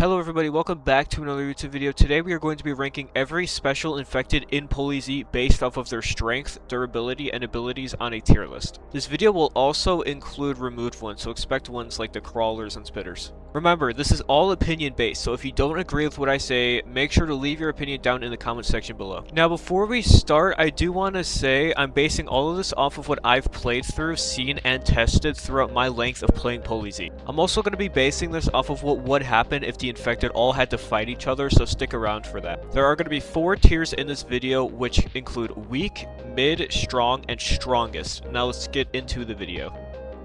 Hello everybody, welcome back to another YouTube video. Today we are going to be ranking every special infected in PolyZ based off of their strength, durability, and abilities on a tier list. This video will also include removed ones, so expect ones like the crawlers and spitters. Remember, this is all opinion based, so if you don't agree with what I say, make sure to leave your opinion down in the comment section below. Now before we start, I do want to say I'm basing all of this off of what I've played through, seen, and tested throughout my length of playing PolyZ. I'm also going to be basing this off of what would happen if the infected all had to fight each other, so stick around for that. There are going to be 4 tiers in this video, which include weak, mid, strong, and strongest. Now let's get into the video.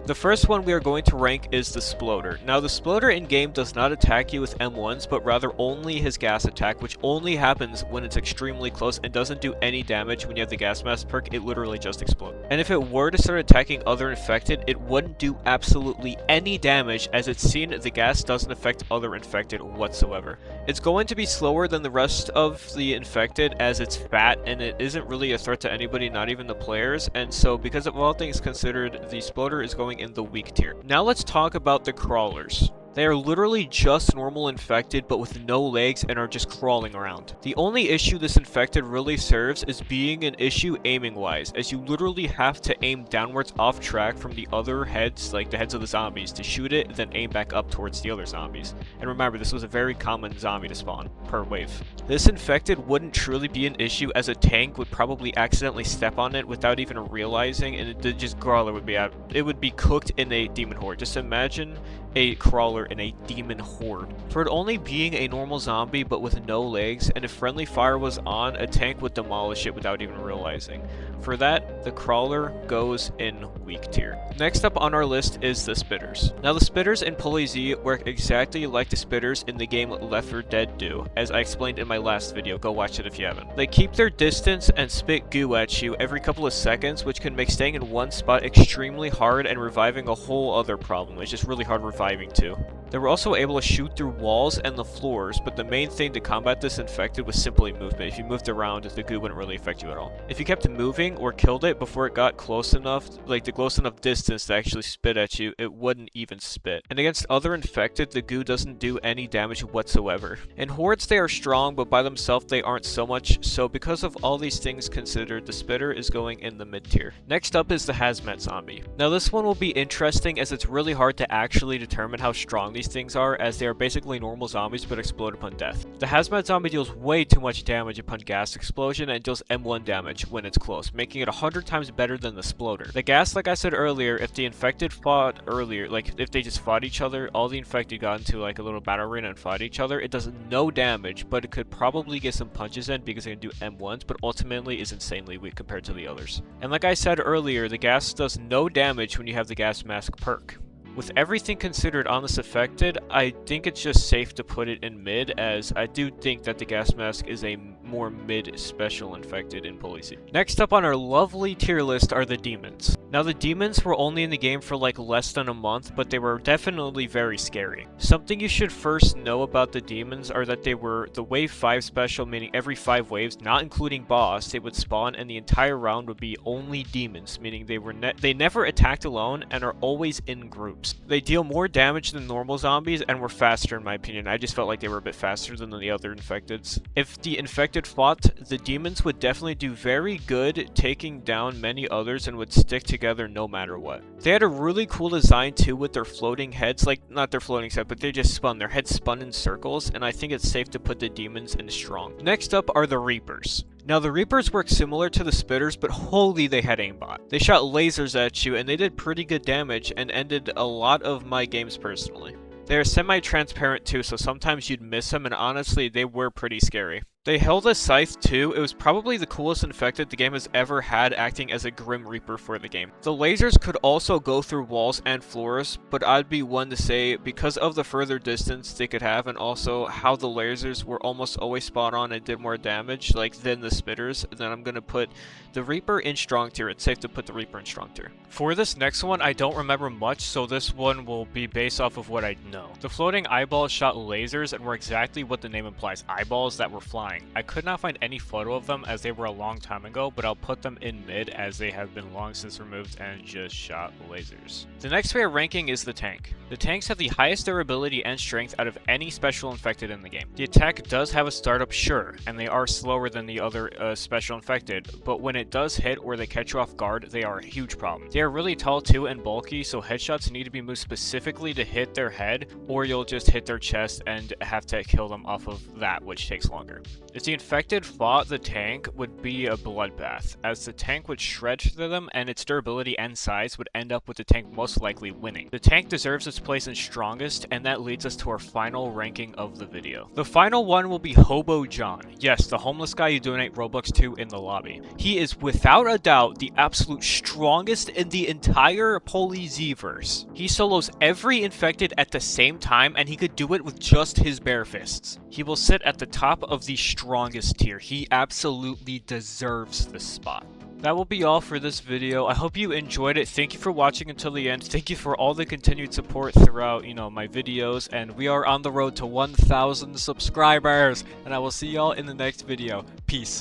The first one we are going to rank is the Sploder. Now the Sploder in-game does not attack you with M1s, but rather only his gas attack, which only happens when it's extremely close and doesn't do any damage when you have the gas mask perk. It literally just explodes. And if it were to start attacking other infected, it wouldn't do absolutely any damage, as it's seen the gas doesn't affect other infected whatsoever. It's going to be slower than the rest of the infected as it's fat and it isn't really a threat to anybody, not even the players, and so because of all things considered, the Sploder is going in the weak tier. Now let's talk about the crawlers. They are literally just normal infected but with no legs and are just crawling around. The only issue this infected really serves is being an issue aiming wise, as you literally have to aim downwards off track from the other heads, like the heads of the zombies, to shoot it, then aim back up towards the other zombies. And remember, this was a very common zombie to spawn per wave. This infected wouldn't truly be an issue, as a tank would probably accidentally step on it without even realizing, and it crawler would be out. It would be cooked in a demon horde. Just imagine a crawler in a demon horde. For it only being a normal zombie but with no legs, and if friendly fire was on, a tank would demolish it without even realizing. For that, the crawler goes in weak tier. Next up on our list is the spitters. Now the spitters in PolyZ work exactly like the spitters in the game Left 4 Dead do, as I explained in my last video. Go watch it if you haven't. They keep their distance and spit goo at you every couple of seconds, which can make staying in one spot extremely hard and reviving a whole other problem. It's just really hard reviving too. They were also able to shoot through walls and the floors, but the main thing to combat this infected was simply movement. If you moved around, the goo wouldn't really affect you at all. If you kept moving or killed it before it got close enough, like the close enough distance to actually spit at you, it wouldn't even spit. And against other infected, the goo doesn't do any damage whatsoever. In hordes, they are strong, but by themselves they aren't so much, so because of all these things considered, the spitter is going in the mid tier. Next up is the hazmat zombie. Now this one will be interesting, as it's really hard to actually determine how strong these things are, as they are basically normal zombies but explode upon death. The hazmat zombie deals way too much damage upon gas explosion and deals M1 damage when it's close, making it 100 times better than the Sploder. The gas, like I said earlier, if the infected fought earlier, like if they just fought each other, all the infected got into like a little battle arena and fought each other, it does no damage, but it could probably get some punches in because it can do M1s, but ultimately is insanely weak compared to the others. And like I said earlier, the gas does no damage when you have the gas mask perk. With everything considered on this affected, I think it's just safe to put it in mid, as I do think that the gas mask is a more mid special infected in PolyZ. Next up on our lovely tier list are the demons. Now the demons were only in the game for like less than a month, but they were definitely very scary. Something you should first know about the demons are that they were the wave 5 special, meaning every 5 waves, not including boss, they would spawn and the entire round would be only demons, meaning they never attacked alone and are always in groups. They deal more damage than normal zombies and were faster in my opinion. I just felt like they were a bit faster than the other infecteds. If the infected fought, the demons would definitely do very good taking down many others and would stick together no matter what. They had a really cool design too with their floating heads, like not their floating heads, but they just spun. Their heads spun in circles, and I think it's safe to put the demons in strong. Next up are the Reapers. Now the Reapers work similar to the Spitters, but holy they had aimbot. They shot lasers at you and they did pretty good damage and ended a lot of my games personally. They are semi-transparent too, so sometimes you'd miss them, and honestly they were pretty scary. They held a scythe too. It was probably the coolest infected the game has ever had, acting as a Grim Reaper for the game. The lasers could also go through walls and floors, but I'd be one to say because of the further distance they could have, and also how the lasers were almost always spot on and did more damage like than the spitters, then I'm gonna put the Reaper in strong tier. It's safe to put the Reaper in strong tier. For this next one, I don't remember much, so this one will be based off of what I know. The floating eyeballs shot lasers and were exactly what the name implies, eyeballs that were flying. playing. I could not find any photo of them as they were a long time ago, but I'll put them in mid as they have been long since removed and just shot lasers. The next we are ranking is the tank. The tanks have the highest durability and strength out of any special infected in the game. The attack does have a startup, sure, and they are slower than the other special infected, but when it does hit or they catch you off guard, they are a huge problem. They are really tall too and bulky, so headshots need to be moved specifically to hit their head, or you'll just hit their chest and have to kill them off of that, which takes longer. If the infected fought the tank, would be a bloodbath, as the tank would shred through them and its durability and size would end up with the tank most likely winning. The tank deserves its place in strongest, and that leads us to our final ranking of the video. The final one will be Hobo John. Yes, the homeless guy you donate Robux to in the lobby. He is without a doubt the absolute strongest in the entire PolyZ-verse. He solos every infected at the same time, and he could do it with just his bare fists. He will sit at the top of the strongest tier. He absolutely deserves this spot. That will be all for this video. I hope you enjoyed it. Thank you for watching until the end. Thank you for all the continued support throughout, my videos. And we are on the road to 1,000 subscribers. And I will see y'all in the next video. Peace.